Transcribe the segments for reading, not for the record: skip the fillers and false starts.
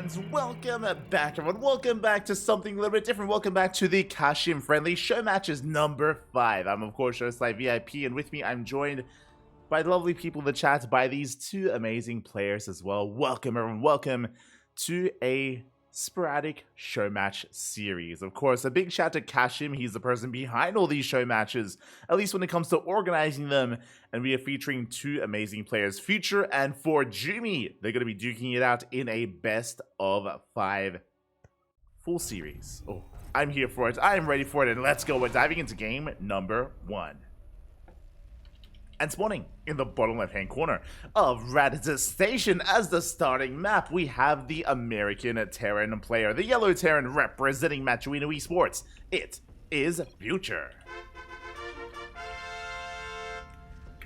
friends, welcome back everyone, welcome back to something a little bit different, welcome back to the Kashim Friendly Showmatches number 5. I'm of course Showslight VIP, and with me I'm joined by the lovely people in the chat, by these two amazing players as well. Welcome everyone, welcome to a sporadic show match series. Of course, a big shout to Kashim, he's the person behind all these show matches, at least when it comes to organizing them, and we are featuring two amazing players, Future and ForJumy. They're going to be duking it out in a best of 5 full series. Oh, I'm here for it, I'm ready for it, and let's go. We're diving into game number 1. And spawning in the bottom left-hand corner of Raditz Station as the starting map, we have the American Terran player, the yellow Terran representing Machuino Esports. It is Future.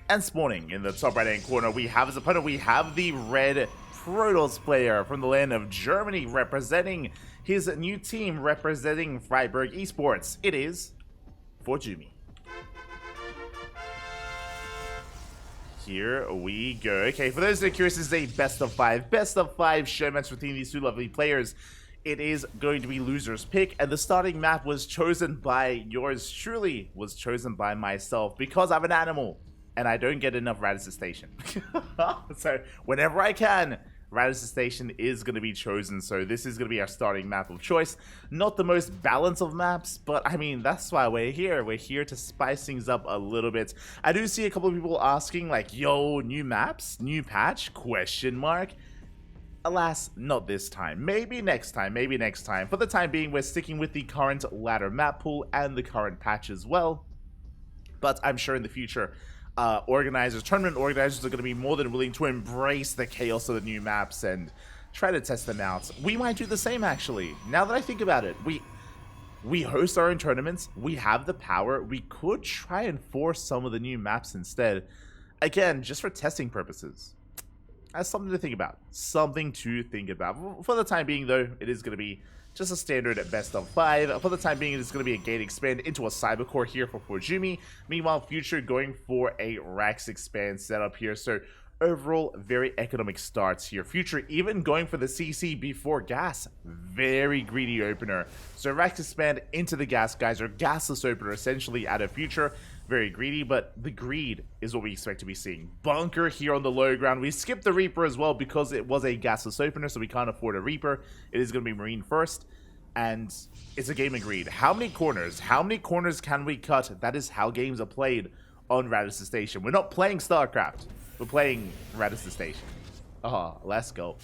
And spawning in the top right-hand corner, we have his opponent, we have the red Protoss player from the land of Germany, representing his new team, representing Freiburg Esports. It is ForJumy. Here we go. Okay, for those that are curious, this is a best of 5 show match between these two lovely players. It is going to be loser's pick, and the starting map was chosen by yours truly, was chosen by myself, because I'm an animal and I don't get enough Raditz Station. So whenever I can, Raditz Station is going to be chosen, so this is going to be our starting map of choice. Not the most balanced of maps, but I mean, that's why we're here. We're here to spice things up a little bit. I do see a couple of people asking, like, yo, new maps? New patch? Question mark. Alas, not this time. Maybe next time, maybe next time. For the time being, we're sticking with the current ladder map pool and the current patch as well. But I'm sure in the future, tournament organizers are going to be more than willing to embrace the chaos of the new maps and try to test them out. We might do the same, actually. Now that I think about it, we host our own tournaments, we have the power, we could try and force some of the new maps instead. Again, just for testing purposes. That's something to think about. Something to think about. For the time being, though, it is going to be just a standard best of 5. For the time being, it is going to be a gate expand into a cybercore here for ForJumy. Meanwhile, Future going for a Rax expand setup here. So overall, very economic starts here. Future even going for the CC before gas. Very greedy opener. So Rax expand into the gas, guys, or gasless opener essentially out of Future. Very greedy, but the greed is what we expect to be seeing. Bunker here on the low ground. We skipped the Reaper as well because it was a gasless opener, so we can't afford a Reaper. It is going to be Marine first, and it's a game of greed. How many corners? How many corners can we cut? That is how games are played on Raditz Station. We're not playing StarCraft. We're playing Raditz Station. Let's go.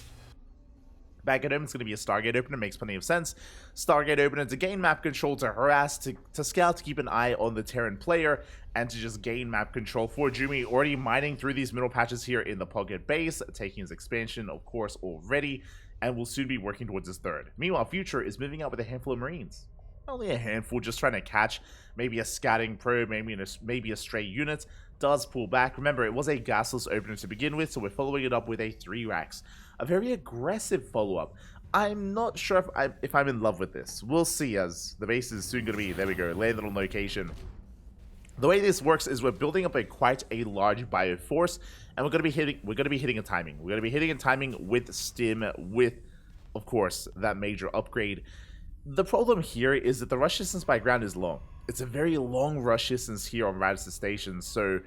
Back at home, it's going to be a Stargate opener, makes plenty of sense. Stargate opener to gain map control, to harass, to scout, to keep an eye on the Terran player, and to just gain map control. ForJumy already mining through these middle patches here in the pocket base, taking his expansion, of course, already, and will soon be working towards his third. Meanwhile, Future is moving out with a handful of Marines. Only a handful, just trying to catch maybe a scouting probe, maybe a stray unit. Does pull back. Remember, it was a gasless opener to begin with, so we're following it up with a 3 racks. A very aggressive follow-up. I'm not sure if I'm in love with this. We'll see, as the base is soon going to be, there we go, landed on location. The way this works is we're building up quite a large bioforce, and we're going to be hitting a timing. We're going to be hitting a timing with stim, with, of course, that major upgrade. The problem here is that the rush distance by ground is long. It's a very long rush distance here on Raditz Station, so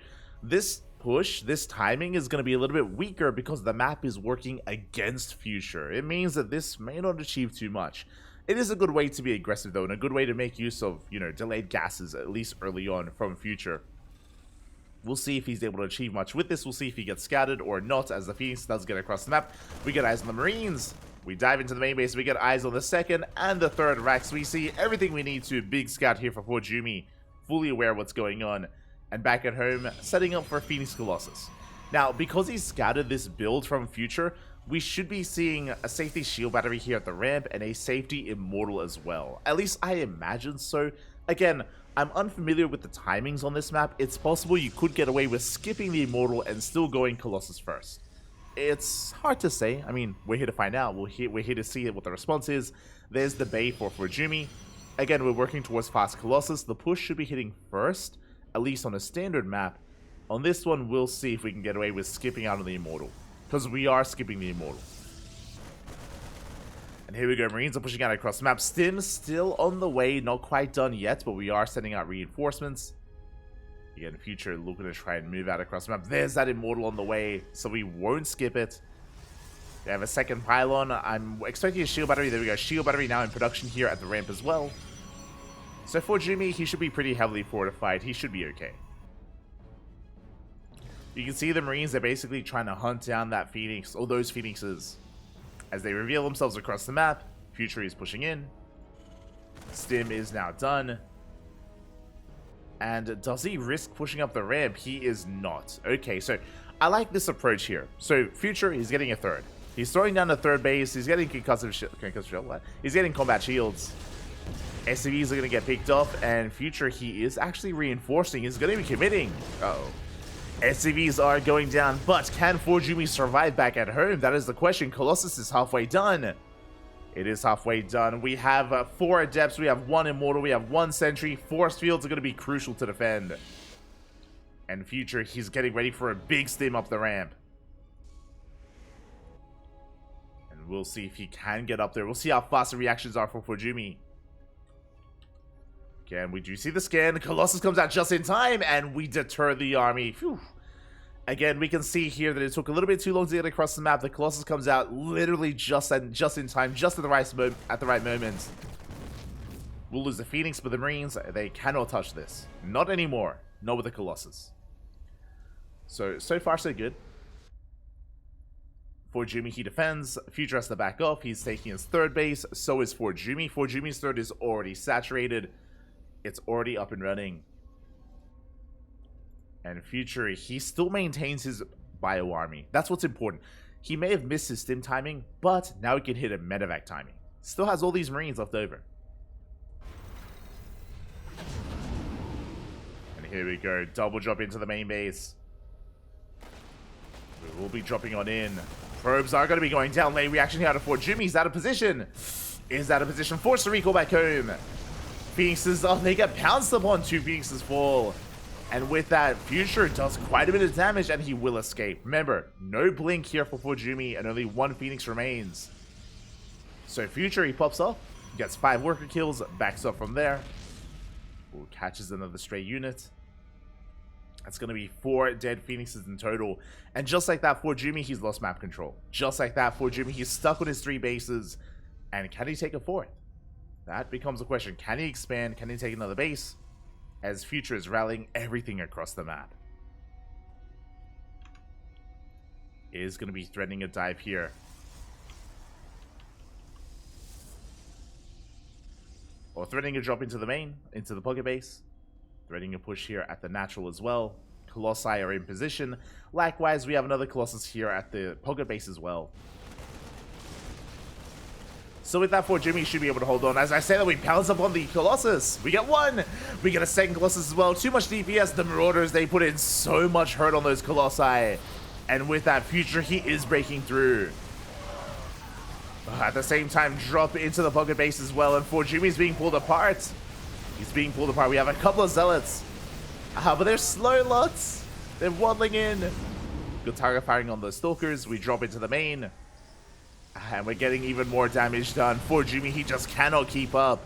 this push, this timing is going to be a little bit weaker because the map is working against Future. It means that this may not achieve too much. It is a good way to be aggressive, though, and a good way to make use of, delayed gases, at least early on, from Future. We'll see if he's able to achieve much with this. We'll see if he gets scattered or not, as the Phoenix does get across the map. We get eyes on the Marines. We dive into the main base, we get eyes on the second and the third racks. We see everything we need to. Big scout here for ForJumy, fully aware of what's going on. And back at home, setting up for Phoenix Colossus. Now, because he scouted this build from Future, we should be seeing a safety shield battery here at the ramp and a safety immortal as well. At least I imagine so. Again, I'm unfamiliar with the timings on this map. It's possible you could get away with skipping the immortal and still going Colossus first. It's hard to say. I mean, we're here to find out. We're here to see what the response is. There's the Bay for ForJumy. Again, we're working towards fast Colossus. The push should be hitting first, at least on a standard map. On this one, we'll see if we can get away with skipping out on the Immortal, because we are skipping the Immortal. And here we go, Marines are pushing out across the map. Stim still on the way, not quite done yet, but we are sending out reinforcements. Again, Future looking to try and move out across the map. There's that Immortal on the way, so we won't skip it. They have a second pylon. I'm expecting a shield battery. There we go, shield battery now in production here at the ramp as well. So ForJumy, he should be pretty heavily fortified. He should be okay. You can see the Marines are basically trying to hunt down that Phoenix, or those Phoenixes. As they reveal themselves across the map, Future is pushing in. Stim is now done. And does he risk pushing up the ramp? He is not. Okay, so I like this approach here. So Future is getting a third. He's throwing down the third base. He's getting concussive shield. What? He's getting combat shields. SCVs are going to get picked up, and Future, he is actually reinforcing. He's going to be committing. Uh-oh. SCVs are going down, but can ForJumy survive back at home? That is the question. Colossus is halfway done. It is halfway done. We have 4 Adepts, we have 1 Immortal, we have 1 Sentry. Force fields are going to be crucial to defend. And Future, he's getting ready for a big stim up the ramp. And we'll see if he can get up there. We'll see how fast the reactions are for ForJumy. Again, we do see the scan. Colossus comes out just in time, and we deter the army. Phew. Again, we can see here that it took a little bit too long to get across the map. The Colossus comes out literally just in time, just at the right moment. We'll lose the Phoenix, but the Marines, they cannot touch this. Not anymore. Not with the Colossus. So far, so good. ForJumy, he defends. Future has to back off. He's taking his third base. So is ForJumy. ForJumy's third is already saturated. It's already up and running. And Future, he still maintains his bio army. That's what's important. He may have missed his stim timing, but now he can hit a medevac timing. Still has all these Marines left over. And here we go. Double drop into the main base. We will be dropping on in. Probes are going to be going down. Late reaction here out of ForJumy. He's out of position. Is out of position. Forced to recall back home. Phoenixes, oh, they get pounced upon. 2 Phoenixes fall. And with that, Future does quite a bit of damage, and he will escape. Remember, no blink here for ForJumy, and only 1 Phoenix remains. So Future, he pops up, gets 5 worker kills, backs up from there. Ooh, catches another stray unit. That's going to be 4 dead Phoenixes in total. And just like that, ForJumy, he's lost map control. Just like that, ForJumy, he's stuck on his 3 bases. And can he take a 4th? That becomes a question. Can he expand? Can he take another base? As Future is rallying everything across the map. Is going to be threatening a dive here. Or threatening a drop into the main, into the pocket base. Threatening a push here at the natural as well. Colossi are in position. Likewise, we have another Colossus here at the pocket base as well. So with that, ForJumy should be able to hold on. As I say that, we pounce up on the Colossus. We get 1. We get a second Colossus as well. Too much DPS. The Marauders, they put in so much hurt on those Colossi. And with that, Future, he is breaking through. At the same time, drop into the pocket base as well. And ForJumy is being pulled apart. He's being pulled apart. We have a couple of Zealots. But they're slow lots. They're waddling in. Good target firing on the Stalkers. We drop into the main. And we're getting even more damage done. ForJumy, he just cannot keep up.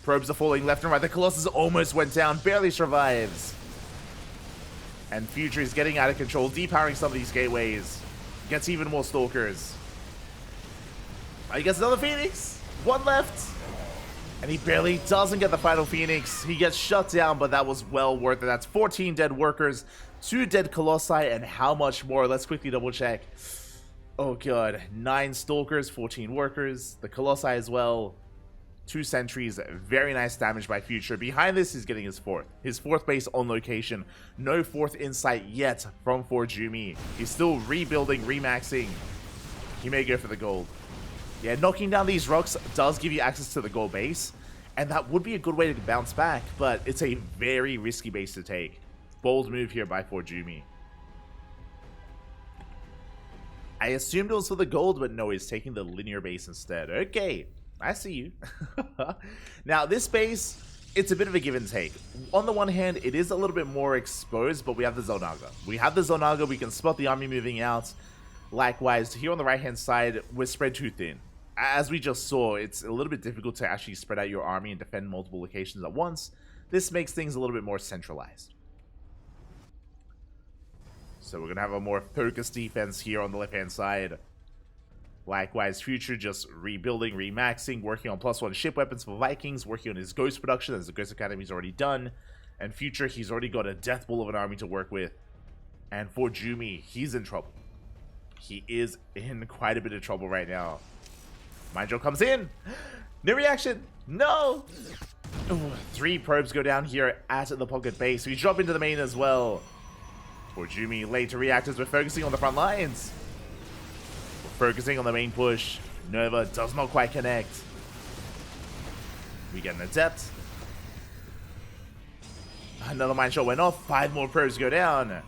Probes are falling left and right. The Colossus almost went down, barely survives. And Future is getting out of control, depowering some of these gateways. Gets even more Stalkers. He gets another Phoenix. 1 left. And he barely doesn't get the final Phoenix. He gets shut down, but that was well worth it. That's 14 dead workers, 2 dead Colossi, and how much more? Let's quickly double check. Oh god, 9 Stalkers, 14 workers, the Colossi as well, 2 Sentries, very nice damage by Future. Behind this, he's getting his 4th base on location. No 4th insight yet from ForJumy. He's still rebuilding, remaxing. He may go for the gold. Yeah, knocking down these rocks does give you access to the gold base, and that would be a good way to bounce back, but it's a very risky base to take. Bold move here by ForJumy. I assumed it was for the gold, but no, he's taking the linear base instead. Okay, I see you. Now, this base, it's a bit of a give and take. On the one hand, it is a little bit more exposed, but we have the Zonaga. We can spot the army moving out. Likewise, here on the right-hand side, we're spread too thin. as we just saw, it's a little bit difficult to actually spread out your army and defend multiple locations at once. This makes things a little bit more centralized. So we're going to have a more focused defense here on the left-hand side. Likewise, Future just rebuilding, remaxing, working on +1 ship weapons for Vikings, working on his Ghost production, as the Ghost Academy's already done. And Future, he's already got a death ball of an army to work with. And ForJumy, he's in trouble. He is in quite a bit of trouble right now. Mindjo comes in. No reaction. No. Ooh, 3 probes go down here at the pocket base. We drop into the main as well. ForJumy late to react as we're focusing on the front lines. We're focusing on the main push. Nova does not quite connect. We get an adept. Another mine shot went off. 5 more probes go down.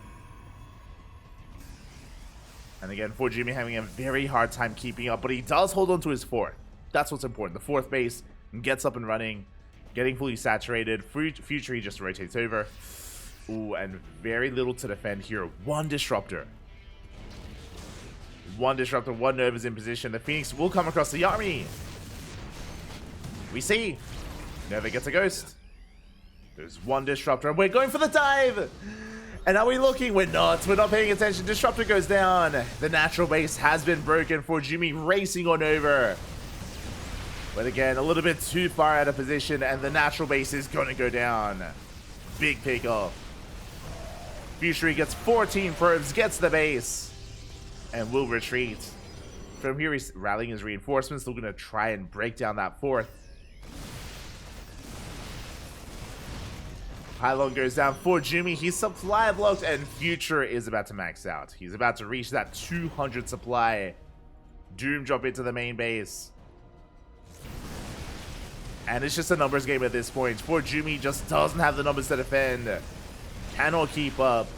And again, ForJumy having a very hard time keeping up, but he does hold on to his 4th. That's what's important. The 4th base gets up and running, getting fully saturated. Future, he just rotates over. Ooh, and very little to defend here. 1 disruptor. 1 disruptor, 1 Nova's in position. The Phoenix will come across the army. We see. Nova gets a ghost. There's 1 disruptor, and we're going for the dive! And are we looking? We're not. We're not paying attention. Disruptor goes down. The natural base has been broken. ForJumy racing on over. But again, a little bit too far out of position, and the natural base is going to go down. Big pickoff. Future gets 14 probes, gets the base, and will retreat. From here, he's rallying his reinforcements. They're going to try and break down that 4th. Pylon goes down. ForJumy, he's supply blocked, and Future is about to max out. He's about to reach that 200 supply. Doom drop into the main base. And it's just a numbers game at this point. ForJumy just doesn't have the numbers to defend. Cannot keep up.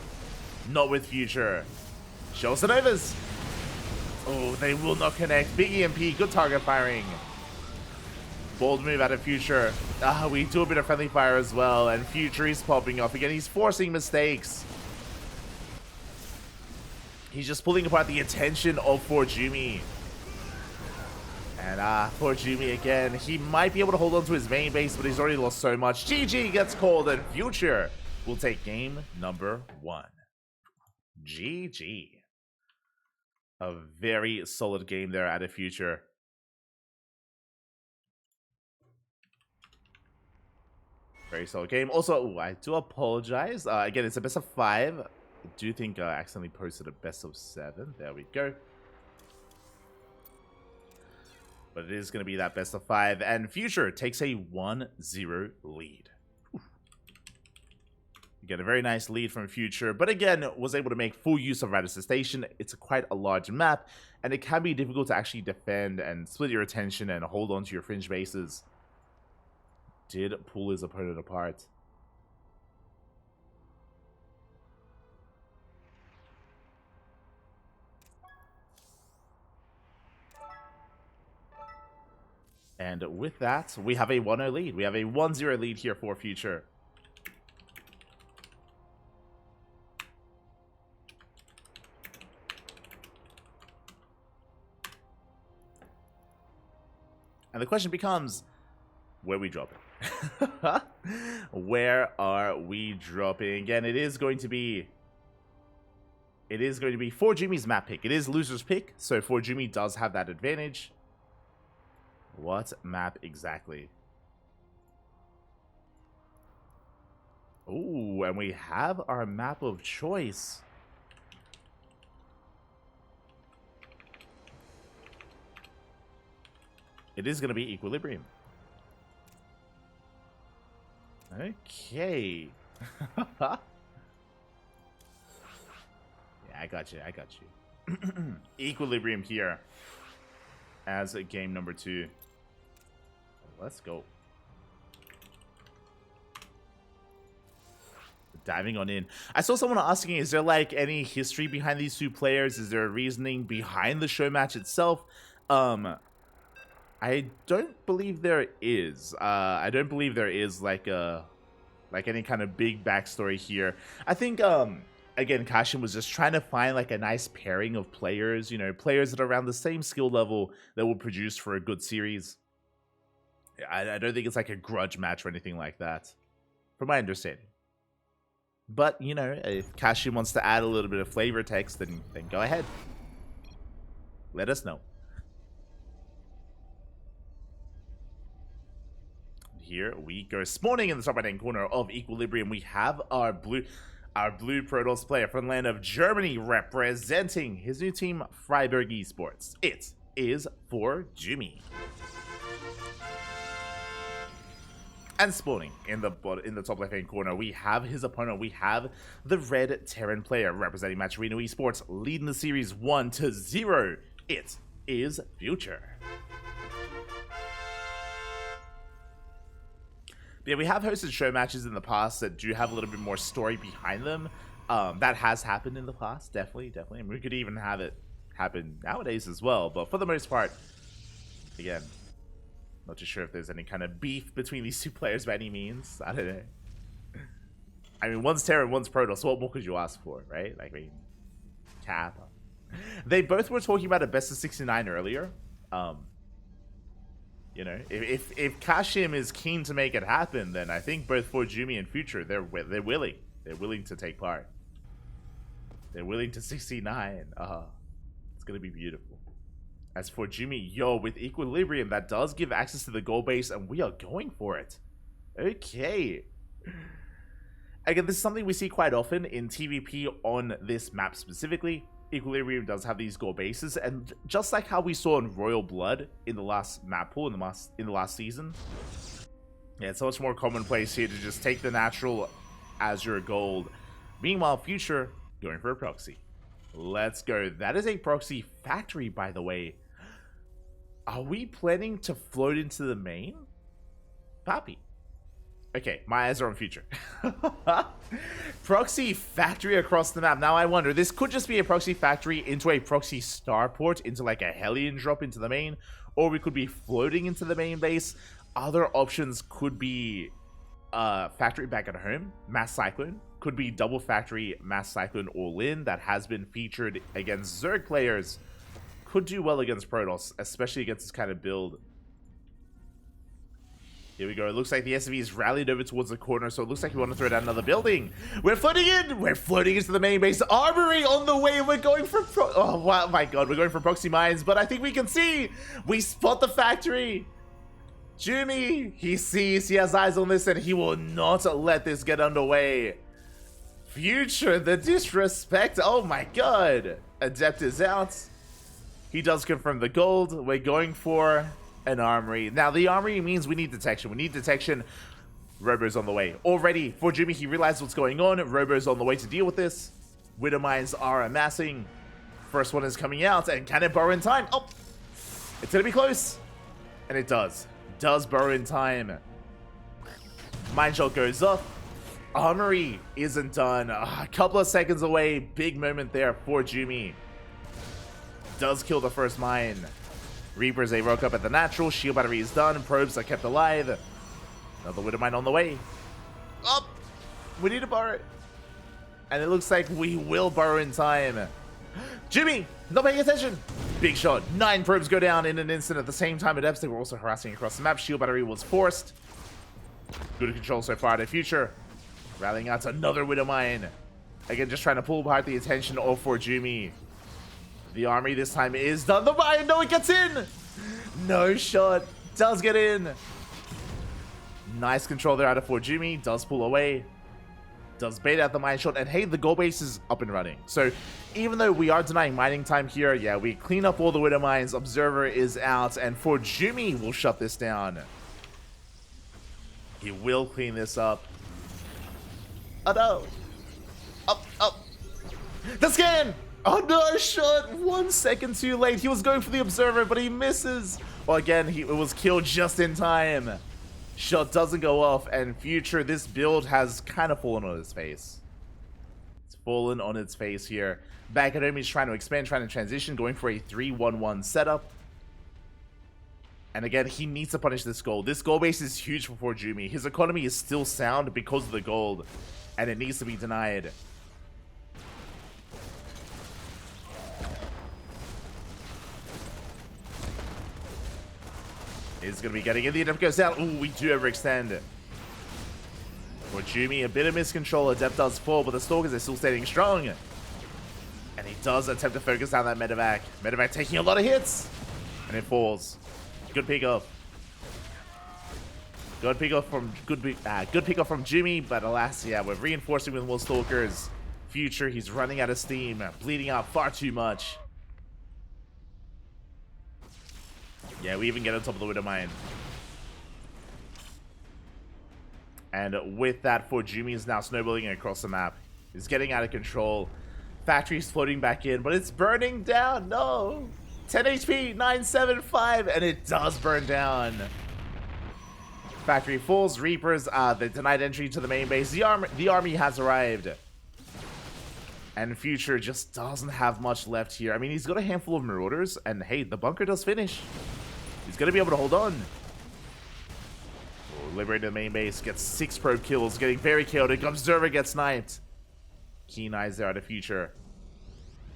Not with Future. Shows the Novas. Oh, they will not connect. Big EMP, good target firing. Bold move out of Future. We do a bit of friendly fire as well, and Future is popping off again. He's forcing mistakes. He's just pulling apart the attention of ForJumy. And ForJumy again, he might be able to hold on to his main base, but he's already lost so much. GG gets called, and Future will take game number 1. GG. A very solid game there out of Future. Very solid game. Also, I do apologize. Again, it's a best of 5. I do think I accidentally posted a best of 7. There we go. But it is going to be that best of 5. And Future takes a 1-0 lead. Whew. You get a very nice lead from Future. But again, was able to make full use of Radisson Station. It's quite a large map. And it can be difficult to actually defend and split your attention and hold on to your fringe bases. Did pull his opponent apart. And with that, we have a 1-0 lead. We have a 1-0 lead here for Future. And the question becomes, where are we dropping? Where are we dropping? Again, it is going to be ForJumy's map pick. It is loser's pick, so ForJumy does have that advantage. What map exactly? Oh, and we have our map of choice. It is going to be Equilibrium. Okay. Yeah, I got you. I got you. Equilibrium here as a game number 2. Let's go. Diving on in. I saw someone asking, is there like any history behind these 2 players? Is there a reasoning behind the show match itself? I don't believe there is. I don't believe there is like any kind of big backstory here. I think again, Kashim was just trying to find like a nice pairing of players, you know, players that are around the same skill level that will produce for a good series. I don't think it's like a grudge match or anything like that, from my understanding. But, you know, if Kashim wants to add a little bit of flavor text, then go ahead. Let us know. Here we go. Spawning in the top right-hand corner of Equilibrium, we have our blue Protoss player from the land of Germany representing his new team, Freiburg Esports. It is ForJumy. And spawning in the top left-hand corner, we have his opponent. We have the red Terran player representing Matcherino Esports, leading the series 1-0. It is Future. Yeah, we have hosted show matches in the past that do have a little bit more story behind them. That has happened in the past, definitely. And we could even have it happen nowadays as well. But for the most part, again, not too sure if there's any kind of beef between these two players by any means. I don't know. I mean, one's Terran, one's Protoss. So what more could you ask for, right? Like, I mean, Cap. They both were talking about a best of 69 earlier. You know, if Kashim is keen to make it happen, then I think both ForJumy and Future, they're willing. They're willing to take part. They're willing to 69. It's gonna be beautiful. As ForJumy, yo, with Equilibrium, that does give access to the goal base, and we are going for it. Okay. Again, this is something we see quite often in TVP on this map specifically. Equilibrium does have these goal bases, and just like how we saw in Royal Blood in the last map pool in the last season, yeah, it's so much more commonplace here to just take the natural as your gold. Meanwhile, Future going for a proxy. Let's go. That is a proxy factory, by the way. Are we planning to float into the main? Papi. Okay, my eyes are on Future. Proxy factory across the map. Now I wonder, this could just be a proxy factory into a proxy starport, into like a Hellion drop into the main, or we could be floating into the main base. Other options could be factory back at home, Mass Cyclone. Could be double factory, Mass Cyclone all-in. That has been featured against Zerg players. Could do well against Protoss, especially against this kind of build. Here we go. It looks like the SCV is rallied over towards the corner, so it looks like we want to throw down another building. We're floating in! We're floating into the main base. Armory on the way. We're going for oh, wow, my God. We're going for proxy mines, but I think we can see. We spot the factory. Jumy, he sees. He has eyes on this, and he will not let this get underway. Future, the disrespect. Oh, my God. Adept is out. He does confirm the gold. We're going for an armory. Now, the armory means we need detection. We need detection. Robo's on the way. Already, ForJumy, he realized what's going on. Robo's on the way to deal with this. Widow mines are amassing. First one is coming out, and can it burrow in time? Oh, it's gonna be close. And it does. Does burrow in time. Mine shot goes up. Armory isn't done. A couple of seconds away. Big moment there for ForJumy. Does kill the first mine. Reapers, they roke up at the natural. Shield battery is done. Probes are kept alive. Another Widow mine on the way. Up! We need to burrow. And it looks like we will burrow in time. Jumy, not paying attention. Big shot. 9 probes go down in an instant at the same time. Adepts, they were also harassing across the map. Shield battery was forced. Good control so far to Future. Rallying out to another Widow mine. Again, just trying to pull apart the attention of ForJumy. The army this time is done. The mine, no, it gets in. No shot. Does get in. Nice control there out of ForJumy. Does pull away. Does bait out the mine shot. And hey, the goal base is up and running. So even though we are denying mining time here, yeah, we clean up all the Widow mines. Observer is out. And ForJumy will shut this down. He will clean this up. Oh no. Up. The scan. Oh no, shot 1 second too late. He was going for the observer, but he misses. Well, again, it was killed just in time. Shot doesn't go off, and Future, this build has kind of fallen on its face. It's fallen on its face here. Back at home, he's trying to expand, trying to transition, going for a 3-1-1 setup. And again, he needs to punish this gold. This gold base is huge for ForJumy. His economy is still sound because of the gold, and it needs to be denied. is going to be getting in. The Adept goes down. Ooh, we do overextend. ForJumy, a bit of miscontrol. Adept does fall, but the Stalkers are still standing strong. And he does attempt to focus down that medevac. Medevac taking a lot of hits. And it falls. Good pick up. Good pick up from Jimmy, but alas, yeah, we're reinforcing with more Stalkers. Future, he's running out of steam, bleeding out far too much. Yeah, we even get on top of the Widowmine. And with that, ForJumy is now snowballing across the map. He's getting out of control. Factory's floating back in, but it's burning down. No! 10 HP, 975, and it does burn down. Factory falls. Reapers, they denied entry to the main base. The army has arrived. And Future just doesn't have much left here. I mean, he's got a handful of Marauders, and hey, the bunker does finish. He's going to be able to hold on. Oh, liberating the main base, gets 6 probe kills, getting very chaotic. Observer gets sniped. Keen eyes there at the Future.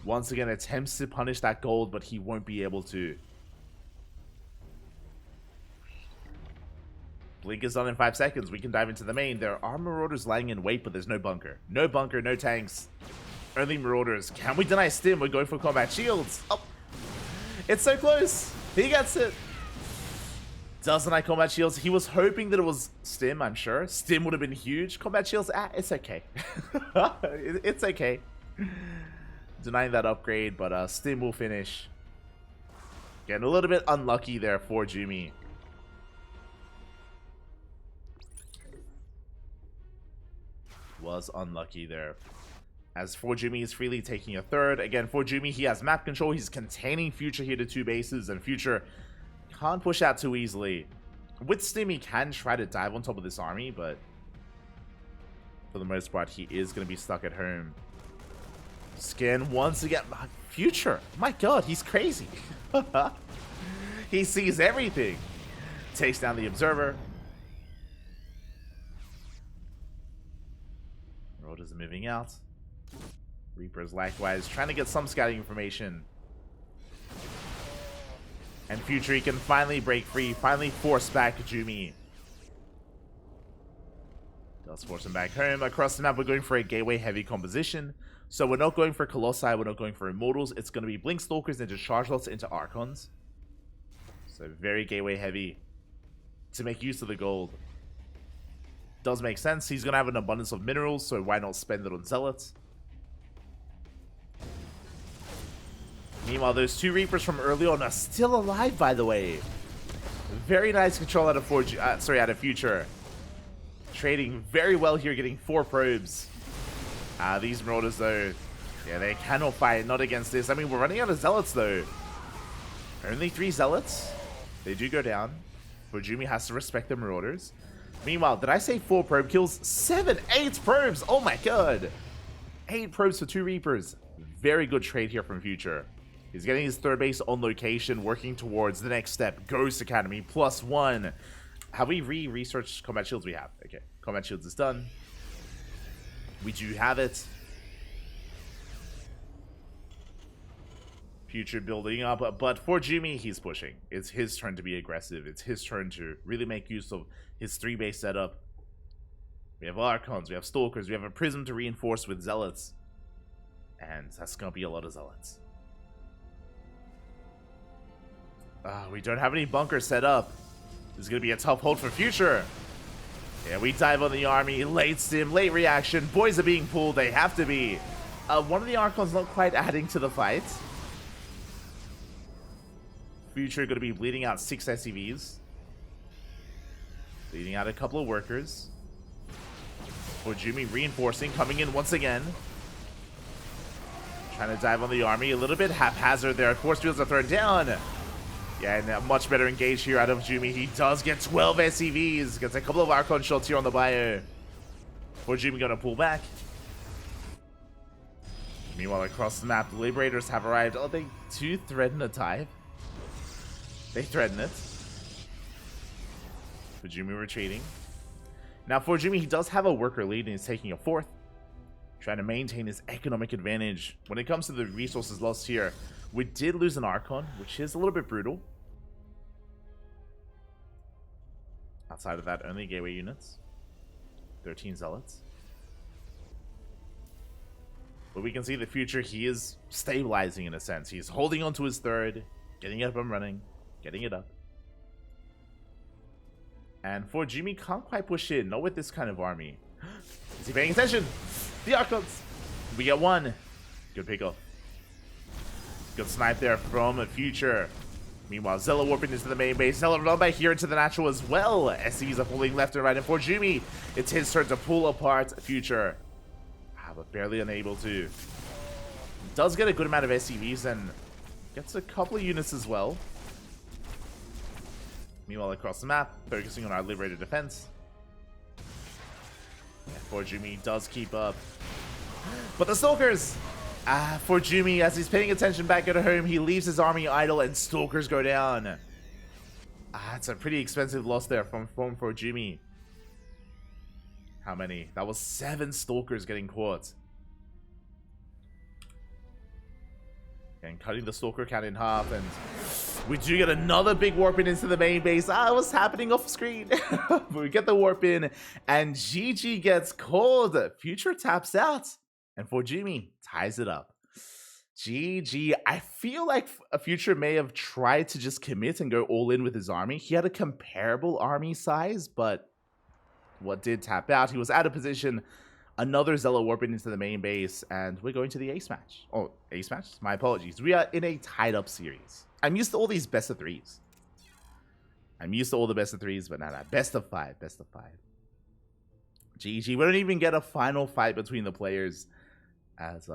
Once again, attempts to punish that gold, but he won't be able to. Blink is done in 5 seconds. We can dive into the main. There are Marauders lying in wait, but there's no bunker. No bunker, no tanks. Only Marauders. Can we deny Stim? We're going for combat shields. Oh, it's so close. He gets it. Does deny combat shields. He was hoping that it was Stim, I'm sure. Stim would have been huge. Combat shields, it's okay. It's okay. Denying that upgrade, but Stim will finish. Getting a little bit unlucky there for ForJumy. Was unlucky there. As ForJumy is freely taking a third. Again, ForJumy, he has map control. He's containing Future here to 2 bases, and Future can't push out too easily. With Stim, he can try to dive on top of this army, but for the most part, he is going to be stuck at home. Scan once again. Future, my god, he's crazy. He sees everything. Takes down the Observer. Marauders are moving out. Reapers likewise trying to get some scouting information. And Future, he can finally break free, finally force back Jumi. Does force him back home. Across the map, we're going for a gateway heavy composition. So we're not going for Colossi, we're not going for Immortals. It's going to be Blink Stalkers into Charge Lots into Archons. So very gateway heavy to make use of the gold. Does make sense. He's going to have an abundance of minerals, so why not spend it on Zealots? Meanwhile, those 2 Reapers from early on are still alive, by the way. Very nice control out of Future. Trading very well here, getting 4 probes. These Marauders, though, yeah, they cannot fight, not against this. I mean, we're running out of Zealots, though. Only 3 Zealots. They do go down. ForJumy has to respect the Marauders. Meanwhile, did I say 4 probe kills? 7, 8 probes! Oh my god! 8 probes for 2 Reapers. Very good trade here from Future. He's getting his 3rd base on location, working towards the next step. Ghost Academy, +1. Have we researched Combat Shields? We have. Okay, Combat Shields is done. We do have it. Future building up, but ForJumy, he's pushing. It's his turn to be aggressive. It's his turn to really make use of his 3-base setup. We have Archons, we have Stalkers, we have a Prism to reinforce with Zealots. And that's gonna be a lot of Zealots. We don't have any bunkers set up. This is gonna be a tough hold for Future. Yeah, we dive on the army. Late Stim, late reaction. Boys are being pulled. They have to be. One of the Archons not quite adding to the fight. Future going to be bleeding out 6 SCVs. Bleeding out a couple of workers. ForJumy reinforcing, coming in once again. Trying to dive on the army. A little bit haphazard there. Force fields are thrown down. Yeah, and much better engaged here out of Jumi. He does get 12 SCVs. Gets a couple of Archon shots here on the bio. ForJumy going to pull back. Meanwhile, across the map, the Liberators have arrived. Oh, they do threaten a dive. They threaten it. ForJumy retreating. Now, ForJumy, he does have a worker lead and he's taking a 4th. Trying to maintain his economic advantage. When it comes to the resources lost here, we did lose an Archon, which is a little bit brutal. Outside of that, only gateway units. 13 zealots. But we can see the Future, he is stabilizing in a sense. He's holding on to his third, getting it up and running, getting it up. And ForJumy can't quite push in, not with this kind of army. Is he paying attention? The Archons! We get one. Good pickup. Good snipe there from a Future. Meanwhile, Zella warping into the main base. Zella run by here into the natural as well. SCVs are pulling left and right. And ForJumy, it's his turn to pull apart Future. But barely unable to. Does get a good amount of SCVs and gets a couple of units as well. Meanwhile, across the map, focusing on our liberated defense. Yeah, ForJumy does keep up. But the Stalkers! ForJumy, as he's paying attention back at home, he leaves his army idle and Stalkers go down. It's a pretty expensive loss there from ForJumy. How many? That was 7 Stalkers getting caught. And cutting the Stalker count in half, and we do get another big warp in into the main base. It was happening off screen. But we get the warp in, and GG gets called. Future taps out, and ForJumy ties it up. GG. I feel like a Future may have tried to just commit and go all in with his army. He had a comparable army size, but what did tap out, he was out of position. Another Zella warping into the main base, and we're going to the ace match. Oh, ace match? My apologies. We are in a tied up series. I'm used to all these best of threes. I'm used to all the best of threes, but nah, best of 5, best of 5. GG. We don't even get a final fight between the players, as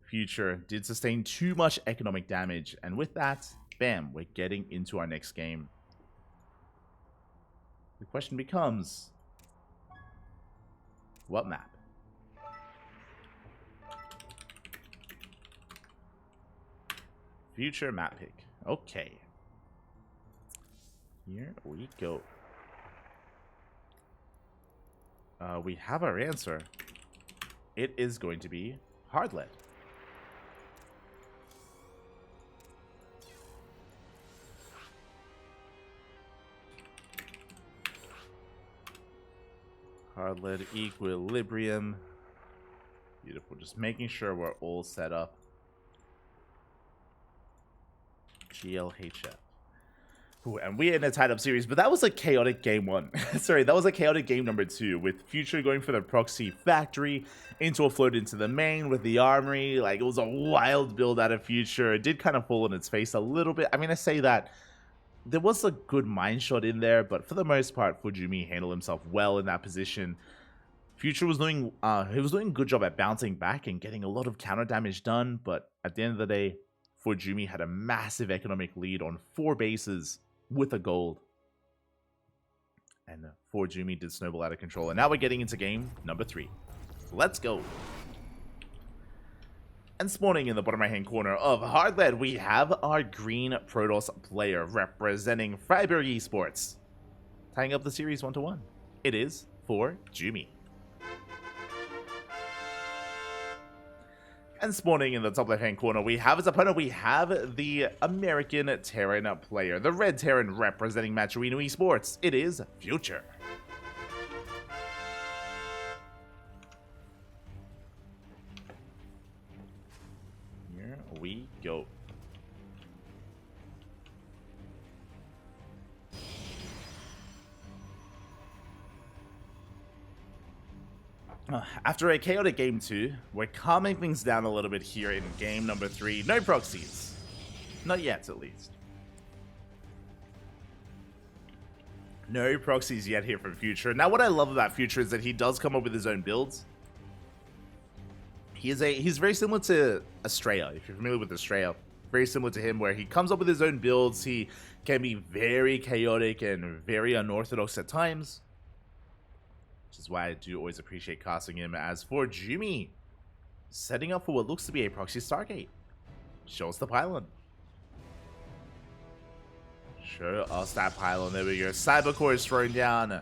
Future did sustain too much economic damage, and with that, bam, we're getting into our next game. The question becomes, what map? Future map pick. Okay. Here we go. We have our answer. It is going to be Hardlead. Hardlead Equilibrium. Beautiful. Just making sure we're all set up. GLHF. Ooh, and we're in a tied up series, but that was a chaotic game 1. Sorry, that was a chaotic game number 2, with Future going for the proxy factory into a float into the main with the armory. Like, it was a wild build out of Future. It did kind of fall on its face a little bit. I mean, I say that there was a good mine shot in there, but for the most part, ForJumy handled himself well in that position. Future was doing he was doing a good job at bouncing back and getting a lot of counter damage done, but at the end of the day, ForJumy had a massive economic lead on 4 bases with a gold. And ForJumy did snowball out of control. And now we're getting into game number 3. Let's go. And spawning in the bottom right hand corner of Hardlead, we have our green Protoss player representing Freiburg Esports. Tying up the series 1-1. It is ForJumy. And spawning in the top left-hand corner, we have his opponent. We have the American Terran player, the Red Terran representing Maturino Esports. It is Future. Here we go. After a chaotic game 2, we're calming things down a little bit here in game number 3. No proxies. Not yet, at least. No proxies yet here from Future. Now, what I love about Future is that he does come up with his own builds. He's very similar to Estrella, if you're familiar with Estrella. Very similar to him, where he comes up with his own builds. He can be very chaotic and very unorthodox at times. Which is why I do always appreciate casting him. As ForJumy, setting up for what looks to be a proxy Stargate. Show us the pylon. Show us that pylon. There we go. Cybercore is thrown down.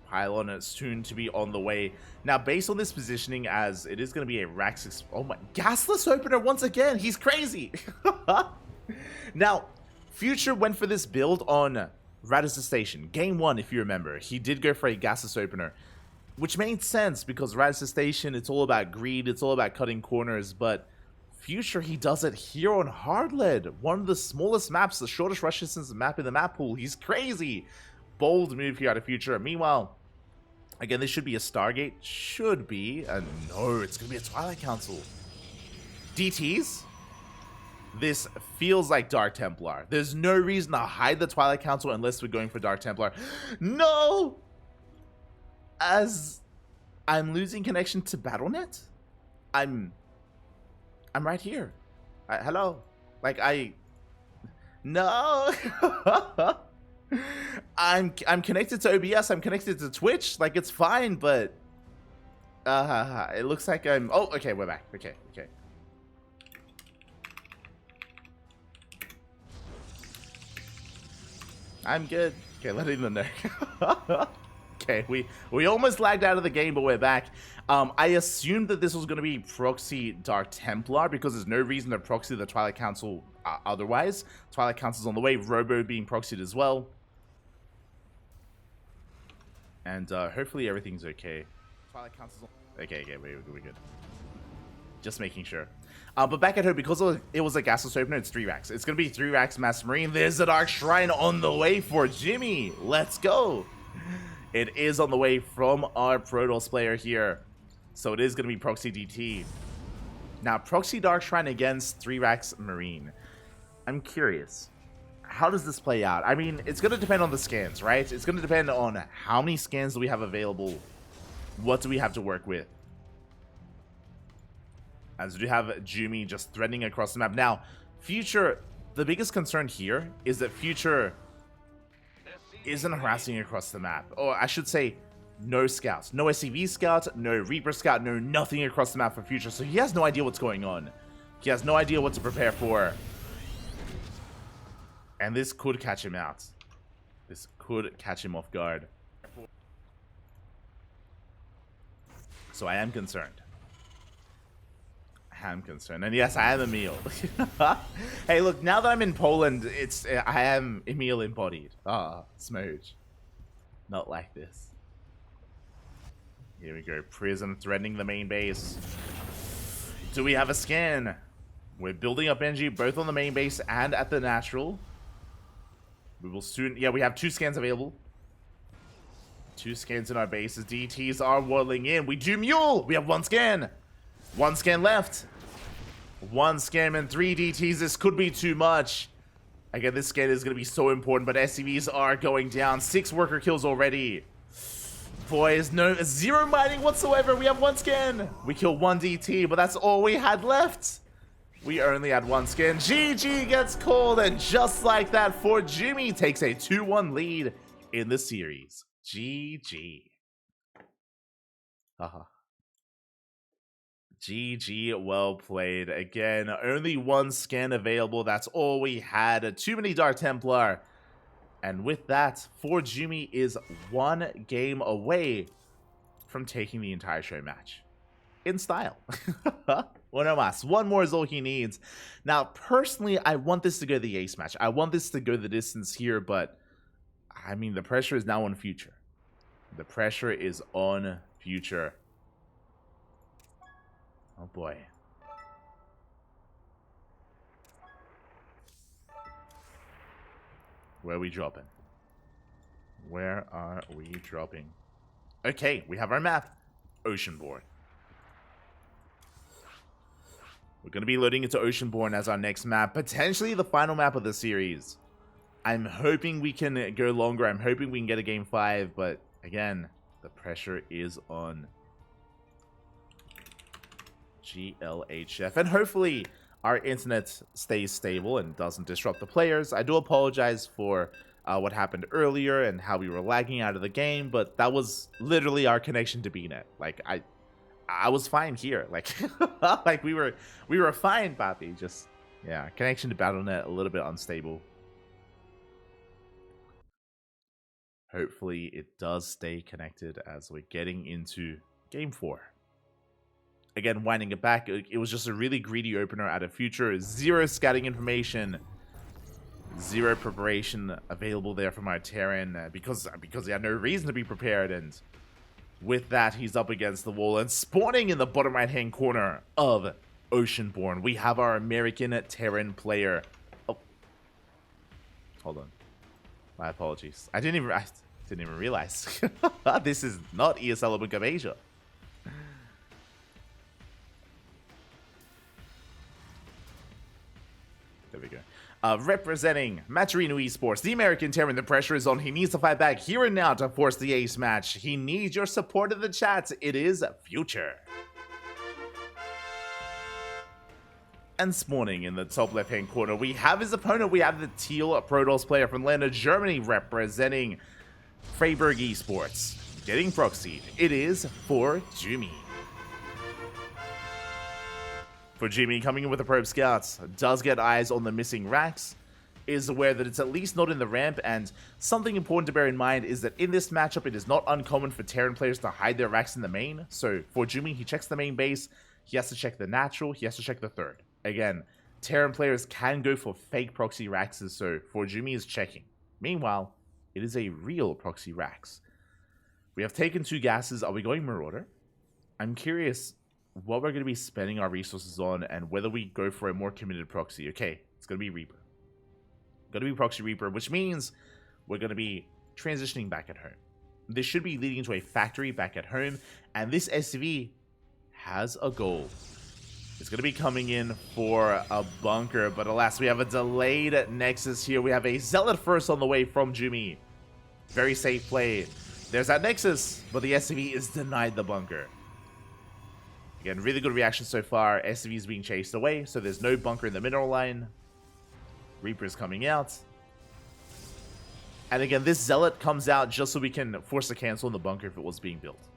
Pylon is soon to be on the way. Now, based on this positioning, as it is going to be a rack 6. Oh my. Gasless opener once again. He's crazy. Now, Future went for this build on Radisson Station, game 1, if you remember, he did go for a gaseous opener, which made sense because Radisson Station, it's all about greed, it's all about cutting corners, but Future, he does it here on Hardlead, one of the smallest maps, the shortest rush distance map in the map pool. He's crazy. Bold move here out of Future. Meanwhile, again, this should be a Stargate. Should be. No, it's going to be a Twilight Council. DTs? This feels like Dark Templar. There's no reason to hide the Twilight Council unless we're going for Dark Templar. No! As I'm losing connection to BattleNet, I'm right here. Hello. Like, no. I'm connected to OBS. I'm connected to Twitch. Like, it's fine, but it looks like I'm. Oh, okay, we're back. Okay. I'm good. Okay, letting them know. Okay, we almost lagged out of the game, but we're back. I assumed that this was going to be proxy Dark Templar because there's no reason to proxy the Twilight Council otherwise. Twilight Council's on the way, Robo being proxied as well. And hopefully everything's okay. Twilight Council's on... Okay, we're good. Just making sure. But back at her, because it was a gasless opener, it's 3 racks. It's going to be 3 racks Master Marine. There's the Dark Shrine on the way for Jimmy. Let's go. It is on the way from our Protoss player here. So it is going to be Proxy DT. Now, Proxy Dark Shrine against 3 racks Marine. I'm curious. How does this play out? I mean, it's going to depend on the scans, right? It's going to depend on how many scans do we have available. What do we have to work with? As we do have Jumi just threading across the map. Now, Future, the biggest concern here is that Future isn't harassing across the map. Or I should say, no scouts. No SCV scout, no Reaper scout, no nothing across the map for Future. So he has no idea what's going on. He has no idea what to prepare for. And this could catch him out. This could catch him off guard. So I am concerned. And yes, I am Emil. Hey, look, now that I'm in Poland, I am Emil embodied. Smooch. Not like this. Here we go. Prism threatening the main base. Do we have a scan? We're building up energy both on the main base and at the natural. We will soon... Yeah, we have 2 scans available. 2 scans in our bases. DTs are waddling in. We do Mule! We have 1 scan. 1 scan left. 1 scan and 3 DTs. This could be too much. Again, this scan is going to be so important, but SCVs are going down. 6 worker kills already. Boys, no, 0 mining whatsoever. We have 1 scan. We kill 1 DT, but that's all we had left. We only had 1 scan. GG gets called, and just like that, ForJumy takes a 2-1 lead in the series. GG. GG, well played. Again, only 1 scan available. That's all we had. Too many Dark Templar. And with that, ForJumy is 1 game away from taking the entire show match. In style. Uno más. 1 more is all he needs. Now, personally, I want this to go the ace match. I want this to go the distance here, but I mean, the pressure is now on Future. The pressure is on Future. Oh boy. Where are we dropping? Where are we dropping? Okay, we have our map. Oceanborn. We're going to be loading into Oceanborn as our next map. Potentially the final map of the series. I'm hoping we can go longer. I'm hoping we can get a game 5. But again, the pressure is on GLHF. And hopefully our internet stays stable and doesn't disrupt the players. I do apologize for what happened earlier and how we were lagging out of the game, but that was literally our connection to BNet. Like I was fine here. Like like we were fine, Papi. Just yeah, connection to BattleNet a little bit unstable. Hopefully it does stay connected as we're getting into game 4. Again, winding it back, it was just a really greedy opener out of Future. 0 scouting information. Zero preparation available there from our Terran because he had no reason to be prepared, and with that he's up against the wall. And spawning in the bottom right hand corner of Oceanborn, we have our American Terran player. Oh, hold on, my apologies. I didn't even realize this is not ESL Open Cup Asia. There we go. Representing Maturino Esports, the American Terran, the pressure is on. He needs to fight back here and now to force the ace match. He needs your support in the chat. It is Future. And spawning in the top left-hand corner, we have his opponent. We have the Teal Protoss player from Lena, Germany, representing Freiburg Esports. Getting proxied. It is ForJumy. ForJumy coming in with the probe scouts, does get eyes on the missing racks, is aware that it's at least not in the ramp, and something important to bear in mind is that in this matchup it is not uncommon for Terran players to hide their racks in the main. So ForJumy, he checks the main base, he has to check the natural, he has to check the third. Again, Terran players can go for fake proxy racks, so ForJumy is checking. Meanwhile, it is a real proxy racks. We have taken 2 gases. Are we going Marauder? I'm curious what we're going to be spending our resources on and whether we go for a more committed proxy. Okay, it's going to be Reaper. Going to be Proxy Reaper, which means we're going to be transitioning back at home. This should be leading to a factory back at home, and this SV has a goal. It's going to be coming in for a bunker, but alas, we have a delayed Nexus here. We have a Zealot first on the way from Jumi. Very safe play. There's that Nexus, but the SV is denied the bunker. Again, really good reaction so far. SV is being chased away, so there's no bunker in the mineral line. Reaper's coming out. And again, this Zealot comes out just so we can force a cancel in the bunker if it was being built.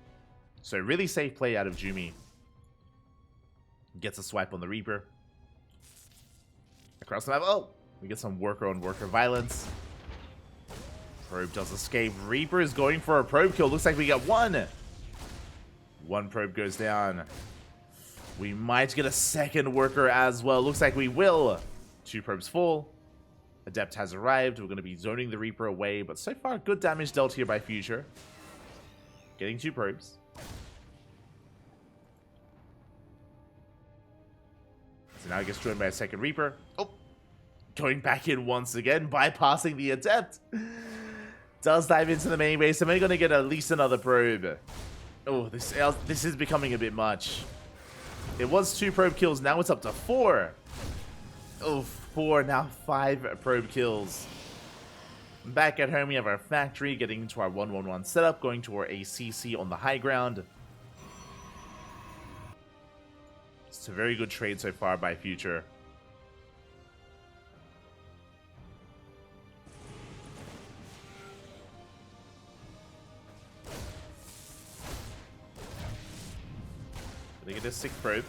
So really safe play out of Jumi. Gets a swipe on the Reaper. Across the map. Oh! We get some worker on worker violence. Probe does escape. Reaper is going for a probe kill. Looks like we got one. One probe goes down. We might get a second worker as well. Looks like we will. 2 probes full. Adept has arrived. We're going to be zoning the Reaper away, but so far good damage dealt here by Future. Getting 2 probes. So now he gets joined by a second Reaper. Oh! Going back in once again, bypassing the Adept. Does dive into the main base. I'm only going to get at least another probe. Oh, this is becoming a bit much. It was 2 probe kills, now it's up to 4. Oh, 4, now 5 probe kills. Back at home, we have our factory, getting into our 1-1-1 setup, going to our ACC on the high ground. It's a very good trade so far by Future. They get a 6th probe.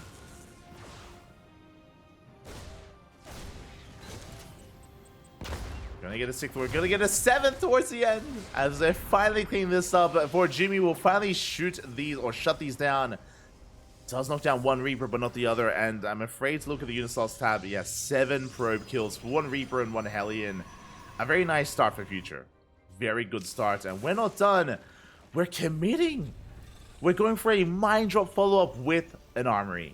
Gonna get a 6th. We're gonna get a 7th towards the end as they finally clean this up. ForJumy will finally shoot these or shut these down. Does knock down 1 Reaper, but not the other. And I'm afraid to look at the unit slots tab. Yes, 7 probe kills for 1 Reaper and 1 Hellion. A very nice start for Future. Very good start, and we're not done. We're committing. We're going for a mine drop follow-up with an armory.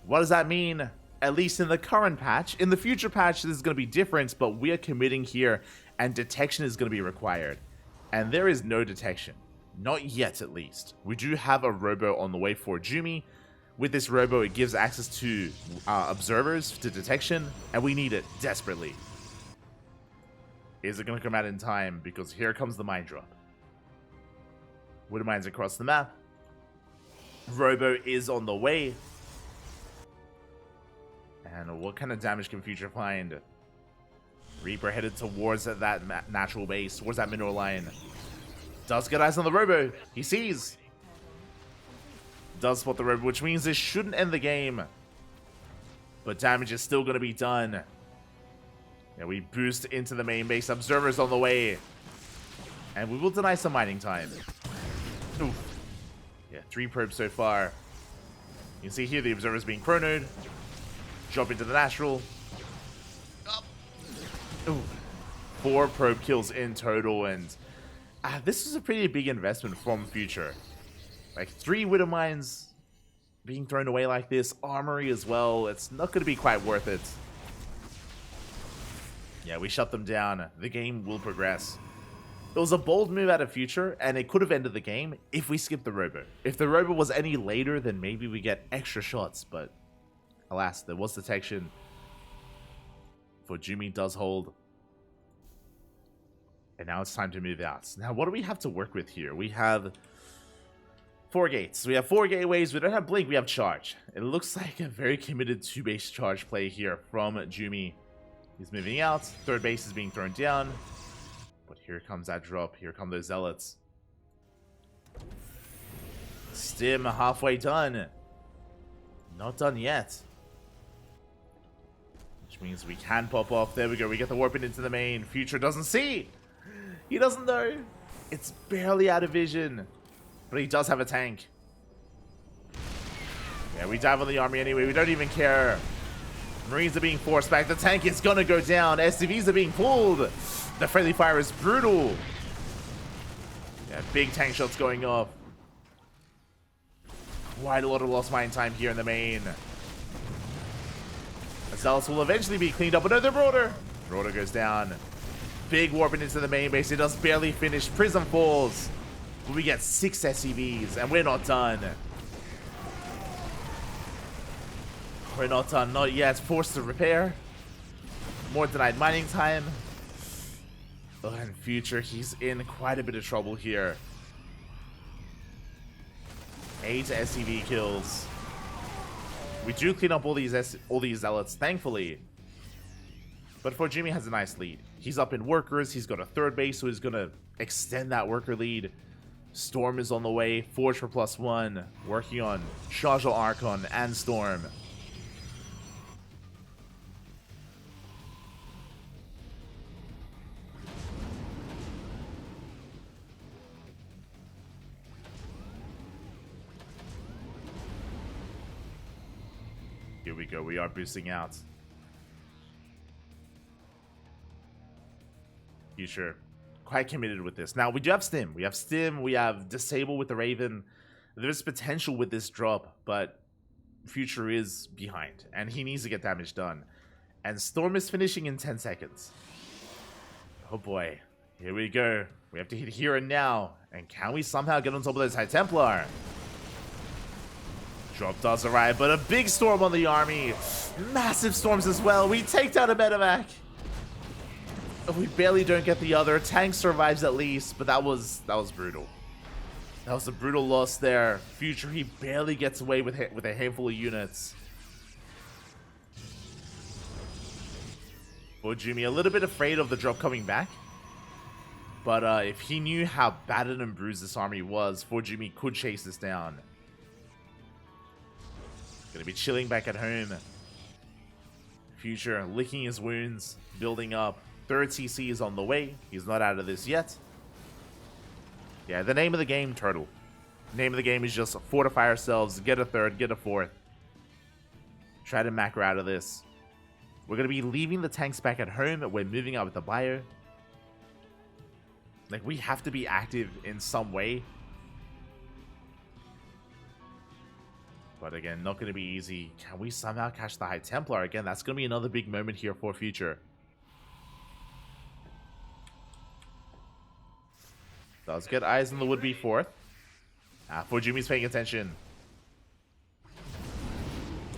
What does that mean? At least in the current patch. In the future patch, this is going to be different, but we are committing here, and detection is going to be required. And there is no detection. Not yet, at least. We do have a robo on the way for Jumi. With this robo, it gives access to observers to detection, and we need it desperately. Is it going to come out in time? Because here comes the mine drop. Wood mines across the map. Robo is on the way. And what kind of damage can Future find? Reaper headed towards that natural base, towards that mineral line. Does get eyes on the Robo. He sees. Does spot the Robo, which means this shouldn't end the game. But damage is still going to be done. Yeah, we boost into the main base. Observers on the way. And we will deny some mining time. Oof. Yeah, 3 probes so far. You can see here the observers being chronoed. Drop into the natural. Ooh, 4 probe kills in total, and this is a pretty big investment from Future. Like 3 Widow Mines being thrown away like this, armory as well. It's not going to be quite worth it. Yeah, we shut them down. The game will progress. It was a bold move out of Future, and it could have ended the game if we skipped the Robo. If the Robo was any later, then maybe we get extra shots, but alas, there was detection. ForJumy does hold. And now it's time to move out. Now, what do we have to work with here? We have 4 gates. We have 4 gateways. We don't have Blink. We have Charge. It looks like a very committed 2-base Charge play here from Jumy. He's moving out. 3rd base is being thrown down. But here comes that drop. Here come those Zealots. Stim halfway done. Not done yet. Which means we can pop off. There we go. We get the warping into the main. Future doesn't see. He doesn't know. It's barely out of vision. But he does have a tank. Yeah, we dive on the army anyway. We don't even care. Marines are being forced back. The tank is gonna go down. SCVs are being pulled. The friendly fire is brutal. Yeah, big tank shots going off. Quite a lot of lost mine time here in the main. The Zealots will eventually be cleaned up. Another Broader. Broader goes down. Big warping into the main base. It does barely finish. Prism falls. But we get 6 SCVs, and we're not done. We're not done, not yet. Forced to repair. More denied mining time. Oh, and Future, he's in quite a bit of trouble here. 8 SCV kills. We do clean up all these Zealots, thankfully. But ForJumy has a nice lead. He's up in workers. He's got a 3rd base, so he's going to extend that worker lead. Storm is on the way. Forge for +1. Working on Shajal Archon and Storm. Here we go. We are boosting out. Future quite committed with this. Now, we do have Stim. We have Stim. We have Disable with the Raven. There's potential with this drop, but Future is behind, and he needs to get damage done. And Storm is finishing in 10 seconds. Oh boy. Here we go. We have to hit here and now. And can we somehow get on top of those High Templar? Drop does arrive, but a big storm on the army. Massive storms as well. We take down a medevac. We barely don't get the other. Tank survives at least, but that was brutal. That was a brutal loss there. Future, he barely gets away with a handful of units. ForJumy a little bit afraid of the drop coming back. But if he knew how battered and bruised this army was, ForJumy could chase this down. Gonna be chilling back at home. Future licking his wounds, building up. 3rd CC is on the way. He's not out of this yet. Yeah, the name of the game, Turtle. The name of the game is just fortify ourselves, get a 3rd, get a 4th. Try to macro out of this. We're going to be leaving the tanks back at home. We're moving out with the bio. Like, we have to be active in some way. But again, not going to be easy. Can we somehow catch the High Templar? Again, that's going to be another big moment here for Future. Does get eyes on the would-be 4th. ForJumy's paying attention.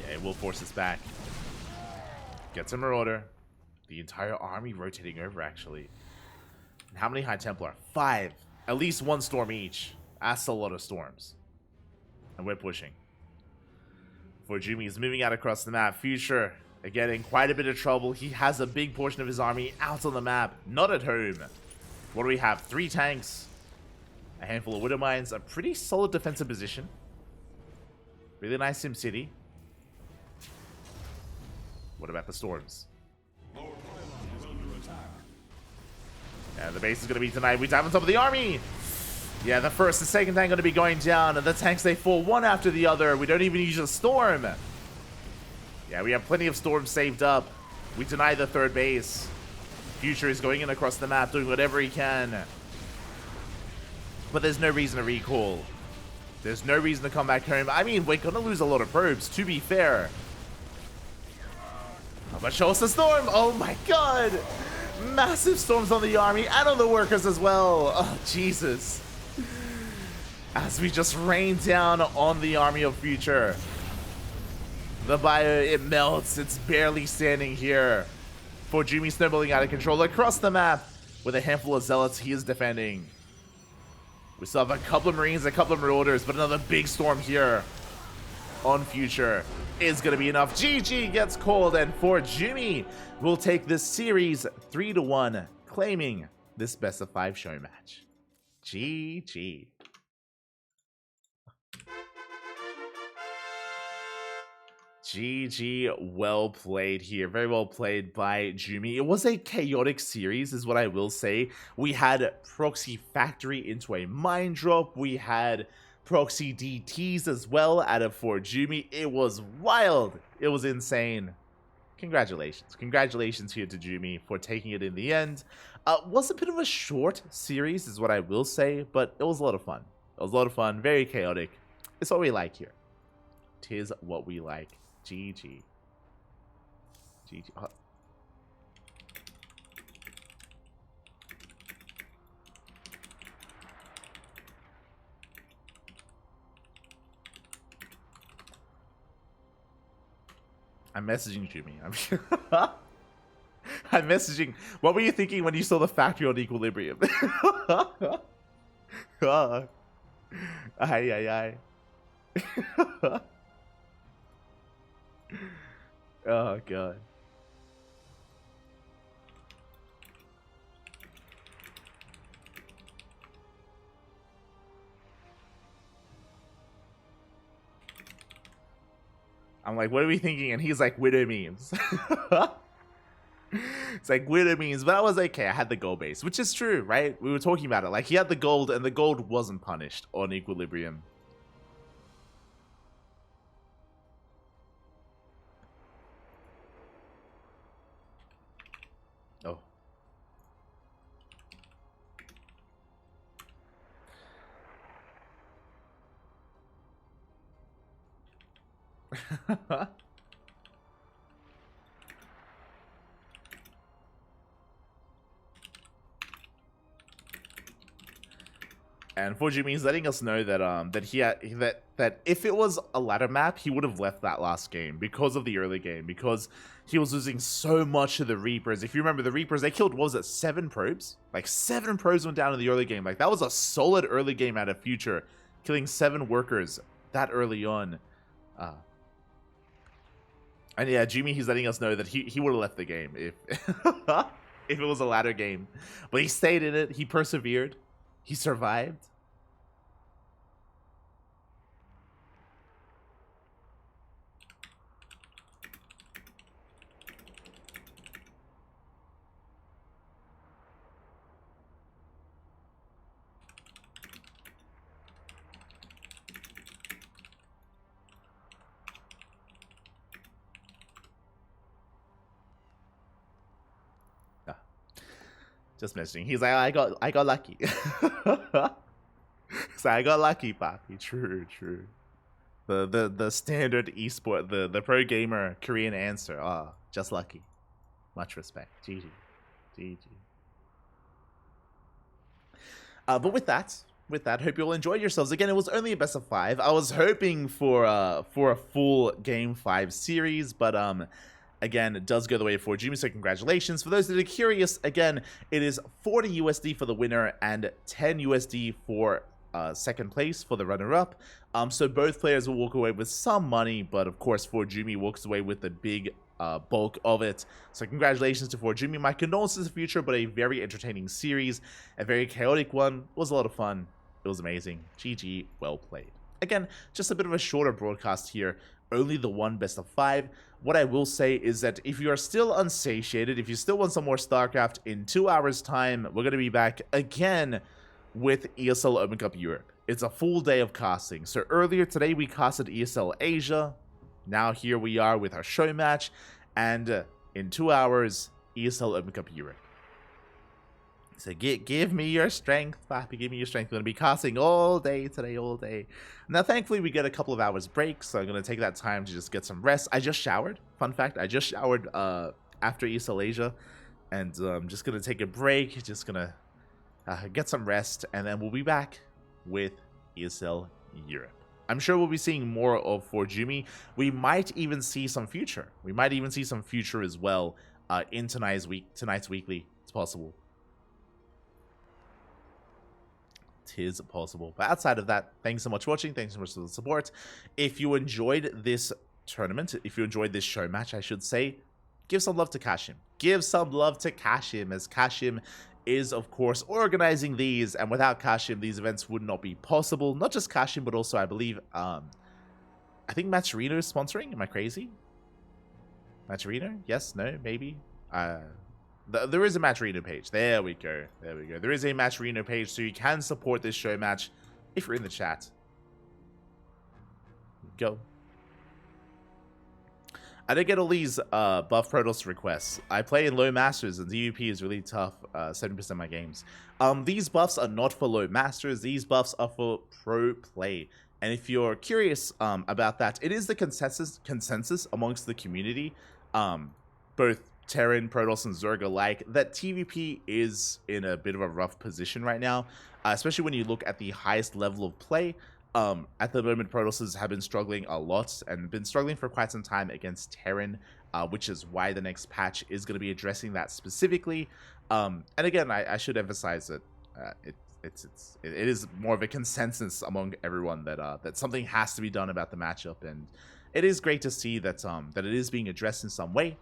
Yeah, it will force us back. Gets a Marauder. The entire army rotating over, actually. And how many High Templar? 5. At least 1 storm each. That's a lot of storms. And we're pushing. ForJumy is moving out across the map. Future, again, in quite a bit of trouble. He has a big portion of his army out on the map. Not at home. What do we have? 3 tanks. A handful of Widow Mines. A pretty solid defensive position. Really nice Sim City. What about the storms? Yeah, the base is going to be denied. We dive on top of the army. Yeah, the 1st, the 2nd tank going to be going down. And the tanks, they fall one after the other. We don't even use a storm. Yeah, we have plenty of storms saved up. We deny the 3rd base. Future is going in across the map, doing whatever he can. But there's no reason to recall. There's no reason to come back home. I mean, we're going to lose a lot of probes, to be fair. But show us the storm. Oh my god. Massive storms on the army and on the workers as well. Oh, Jesus. As we just rain down on the army of Future. The bio, it melts. It's barely standing here. ForJumy snowballing out of control across the map with a handful of zealots he is defending. We still have a couple of Marines, a couple of Marauders, but another big storm here on Future is going to be enough. GG gets called, and ForJumy will take this series 3-1, claiming this best of 5 show match. GG. GG, well played here. Very well played by Jumy. It was a chaotic series, is what I will say. We had Proxy Factory into a Mine Drop. We had Proxy DTs as well out of ForJumy. It was wild. It was insane. Congratulations. Congratulations here to Jumy for taking it in the end. Was a bit of a short series, is what I will say, but it was a lot of fun. It was a lot of fun. Very chaotic. It's what we like here. Tis what we like. GG. GG. Oh. I'm messaging Jumy. I'm messaging. What were you thinking when you saw the factory on Equilibrium? Aye, aye, aye. Oh god. I'm like, what are we thinking? And he's like, widow memes. It's like widow memes, but I was okay. I had the gold base, which is true, right? We were talking about it. Like, he had the gold, and the gold wasn't punished on Equilibrium. Oh. And ForJumy is letting us know that that if it was a ladder map, he would have left that last game because of the early game, because he was losing so much to the Reapers. If you remember, the Reapers, they killed, what was it, 7 probes? Like 7 probes went down in the early game. Like, that was a solid early game out of Future, killing 7 workers that early on. And yeah, Jumy, he's letting us know that he would have left the game if if it was a ladder game. But he stayed in it. He persevered. He survived. Just messaging. He's like, I got lucky. So I got lucky, Papi. True, true. The standard esport, the pro gamer Korean answer. Ah, just lucky. Much respect. GG. GG. But with that, hope you all enjoyed yourselves. Again, it was only a best of 5. I was hoping for a full game 5 series, but again, it does go the way of ForJumy, so congratulations. For those that are curious, again, it is 40 USD for the winner and 10 USD for second place for the runner-up. So both players will walk away with some money, but of course, ForJumy walks away with the big bulk of it. So congratulations to ForJumy. My condolences to Future, but a very entertaining series, a very chaotic one. It was a lot of fun. It was amazing. GG, well played. Again, just a bit of a shorter broadcast here. Only the one best of 5. What I will say is that if you are still unsatiated, if you still want some more StarCraft, in 2 hours time, we're going to be back again with ESL Open Cup Europe. It's a full day of casting. So earlier today we casted ESL Asia. Now here we are with our show match. And in 2 hours, ESL Open Cup Europe. So give me your strength, Papi. Give me your strength. I'm going to be casting all day today, all day. Now, thankfully, we get a couple of hours break, so I'm going to take that time to just get some rest. I just showered. Fun fact, I just showered after ESL Asia, and I'm just going to take a break, just going to get some rest, and then we'll be back with ESL Europe. I'm sure we'll be seeing more of ForJumy. We might even see some future. We might even see some future as well in tonight's weekly. It's possible. Tis possible. But outside of that, thanks so much for watching. Thanks so much for the support. If you enjoyed this tournament, if you enjoyed this show match, I should say, give some love to Kashim. Give some love to Kashim, as Kashim is, of course, organizing these, and without Kashim, these events would not be possible. Not just Kashim, but also, I believe, I think Matcherino is sponsoring. Am I crazy? Matcherino? Yes? No? Maybe? There is a Matcherino page. There we go. There we go. There is a Matcherino page, so you can support this show match if you're in the chat. Go. I did get all these buff Protoss requests. I play in low masters, and DUP is really tough. 70% of my games. These buffs are not for low masters. These buffs are for pro play. And if you're curious about that, it is the consensus amongst the community, both Terran, Protoss, and Zerg alike, that TVP is in a bit of a rough position right now, especially when you look at the highest level of play. At the moment, Protosses have been struggling a lot and been struggling for quite some time against Terran, which is why the next patch is going to be addressing that specifically. And again, I should emphasize that it is more of a consensus among everyone that something has to be done about the matchup, and it is great to see that that it is being addressed in some way.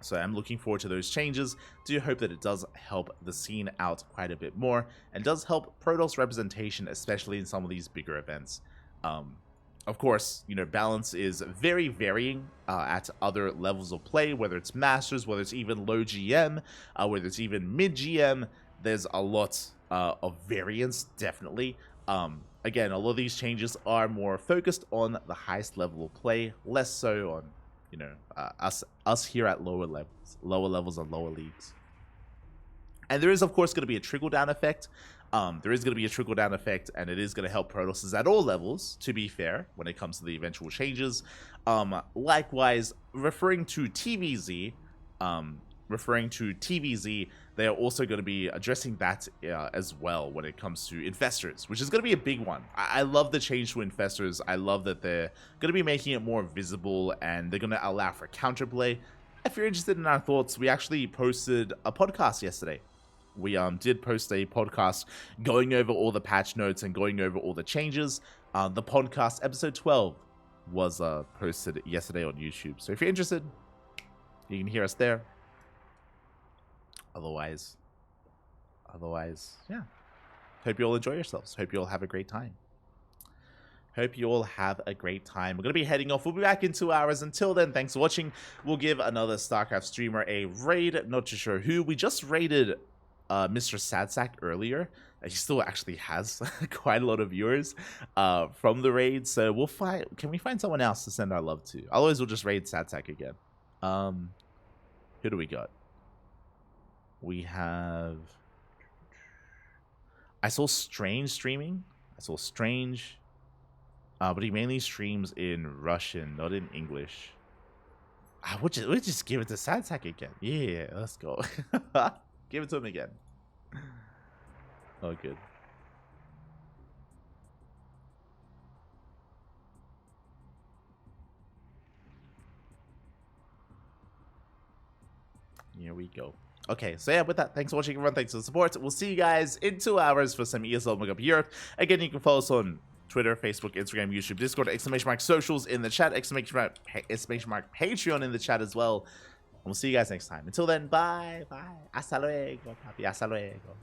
So I'm looking forward to those changes. Do hope that it does help the scene out quite a bit more, and does help Protoss representation, especially in some of these bigger events. Of course, you know, balance is very varying at other levels of play, whether it's Masters, whether it's even low GM, whether it's even mid GM. There's a lot of variance, definitely. Again, a lot of these changes are more focused on the highest level of play, less so on, you know, us here at lower levels and lower leagues. And there is, of course, going to be a trickle-down effect. There is going to be a trickle-down effect, and it is going to help Protosses at all levels, to be fair, when it comes to the eventual changes. Likewise, referring to TVZ, they are also going to be addressing that as well when it comes to Infestors, which is going to be a big one. I love the change to Infestors. I love that they're going to be making it more visible, and they're going to allow for counterplay. If you're interested in our thoughts, we actually posted a podcast yesterday. We did post a podcast going over all the patch notes and going over all the changes. The podcast, episode 12, was posted yesterday on YouTube. So if you're interested, you can hear us there. Otherwise, yeah. Hope you all enjoy yourselves. Hope you all have a great time. We're going to be heading off. We'll be back in 2 hours. Until then, thanks for watching. We'll give another StarCraft streamer a raid. Not too sure who. We just raided Mr. Sadsack earlier. He still actually has quite a lot of viewers from the raid. So we'll find. Can we find someone else to send our love to? Otherwise, we'll just raid Sadsack again. Who do we got? We have... I saw Strange streaming. But he mainly streams in Russian, not in English. We'll just give it to Sadsack again. Yeah, let's go. Give it to him again. Oh, good. Here we go. Okay, so yeah, with that, thanks for watching, everyone. Thanks for the support. We'll see you guys in 2 hours for some ESL Makeup Europe. Again, you can follow us on Twitter, Facebook, Instagram, YouTube, Discord, ! Socials in the chat, ! Patreon in the chat as well. And we'll see you guys next time. Until then, bye. Hasta luego, papi. Hasta luego.